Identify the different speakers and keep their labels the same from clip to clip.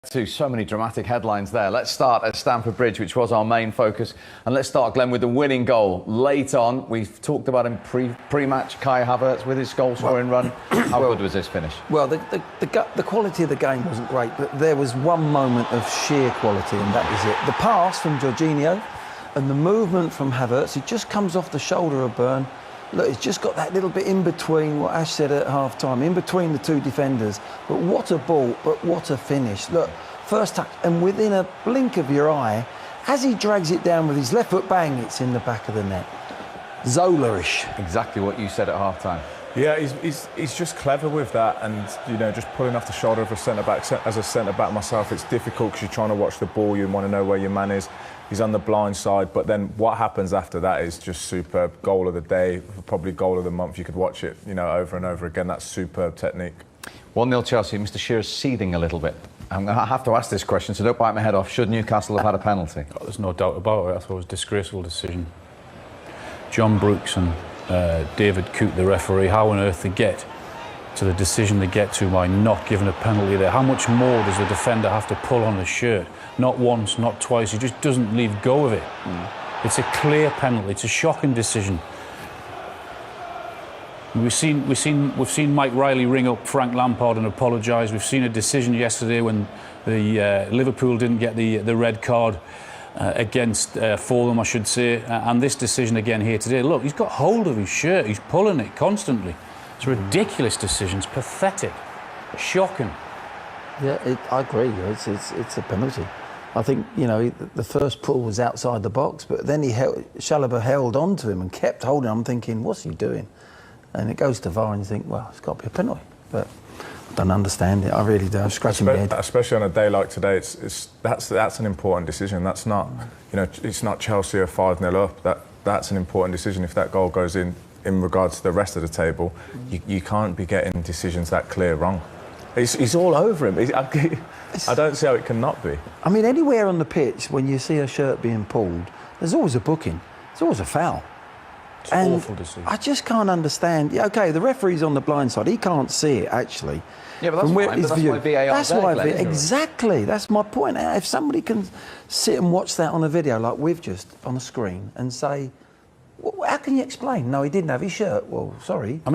Speaker 1: So many dramatic headlines there. Let's start at Stamford Bridge, which was our main focus. And let's start, Glenn, with the winning goal. Late on, we've talked about him pre-match, Kai Havertz with his goal-scoring run. How good was this finish?
Speaker 2: Well, the quality of the game wasn't great, but there was one moment of sheer quality, and that was it. The pass from Jorginho and the movement from Havertz, it just comes off the shoulder of Burn. Look, it's just got that little bit in between what Ash said at half-time, in between the two defenders. But what a ball, but what a finish. Look, first touch, and within a blink of your eye, as he drags it down with his left foot, bang, it's in the back of the net. Zola-ish.
Speaker 1: Exactly what you said at half-time.
Speaker 3: Yeah, he's just clever with that, and you know, just pulling off the shoulder of a centre back. As a centre back myself, it's difficult because you're trying to watch the ball. You want to know where your man is. He's on the blind side, but then what happens after that is just superb. Goal of the day, probably goal of the month. You could watch it, you know, over and over again. That's superb technique.
Speaker 1: 1-0 Chelsea. Mr. Shearer's seething a little bit. I'm going to have to ask this question, so don't bite my head off. Should Newcastle have had a penalty?
Speaker 4: Oh, there's no doubt about it. I thought it was a disgraceful decision. John Brooks and David Coote, the referee, how on earth they get to the decision they get to by not giving a penalty there? How much more does the defender have to pull on his shirt? Not once, not twice. He just doesn't leave go of it. It's a clear penalty. It's a shocking decision. We've seen Mike Riley ring up Frank Lampard and apologise. We've seen a decision yesterday when the Liverpool didn't get the red card against Fulham, I should say, and this decision again here today. Look, he's got hold of his shirt. He's pulling it constantly. It's a ridiculous decision. It's pathetic, shocking.
Speaker 2: Yeah, I agree. It's a penalty. I think, you know, the first pull was outside the box, but then Chalobah held on to him and kept holding. I'm thinking, what's he doing? And it goes to VAR, and you think, well, it's got to be a penalty. But I don't understand it. I really do. I'm scratching my head.
Speaker 3: Especially on a day like today, that's an important decision. That's not, you know, it's not Chelsea are 5-0 up. That's an important decision. If that goal goes in regards to the rest of the table, you can't be getting decisions that clear wrong. He's all over him. I don't see how it can not be.
Speaker 2: I mean, anywhere on the pitch, when you see a shirt being pulled, there's always a booking. There's always a foul.
Speaker 4: It's an awful decision.
Speaker 2: I just can't understand. Yeah, OK, the referee's on the blind side. He can't see it, actually.
Speaker 1: Yeah, but that's fine. That's why VAR
Speaker 2: That's why VAR, exactly. That's my point. If somebody can sit and watch that on a video like we've just on a screen and say, well, how can you explain? No, he didn't have his shirt. Well, sorry.
Speaker 4: I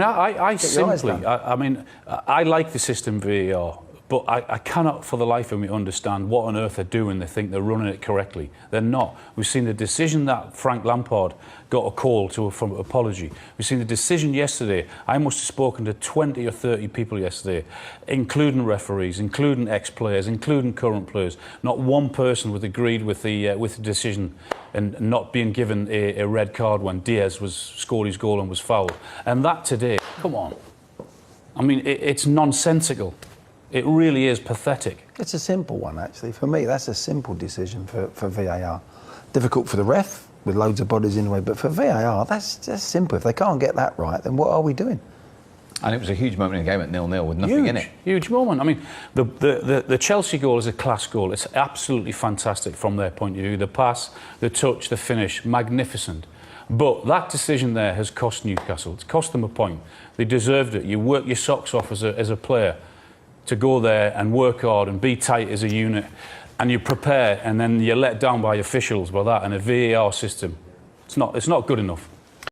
Speaker 4: mean, I like the system VAR, but I cannot for the life of me understand what on earth they're doing. They think they're running it correctly. They're not. We've seen the decision that Frank Lampard got a call from apology. We've seen the decision yesterday. I must have spoken to 20 or 30 people yesterday, including referees, including ex-players, including current players. Not one person was agreed with the decision and not being given a red card when Diaz scored his goal and was fouled. And that today, come on. I mean, it's nonsensical. It really is pathetic.
Speaker 2: It's a simple one, actually. For me, that's a simple decision for VAR. Difficult for the ref, with loads of bodies in the way, but for VAR, that's just simple. If they can't get that right, then what are we doing?
Speaker 1: And it was a huge moment in the game at 0-0 with nothing in it.
Speaker 4: Huge moment. I mean, the Chelsea goal is a class goal. It's absolutely fantastic from their point of view. The pass, the touch, the finish, magnificent. But that decision there has cost Newcastle. It's cost them a point. They deserved it. You work your socks off as a player to go there and work hard and be tight as a unit, and you prepare, and then you're let down by officials by that and a VAR system. It's not good enough.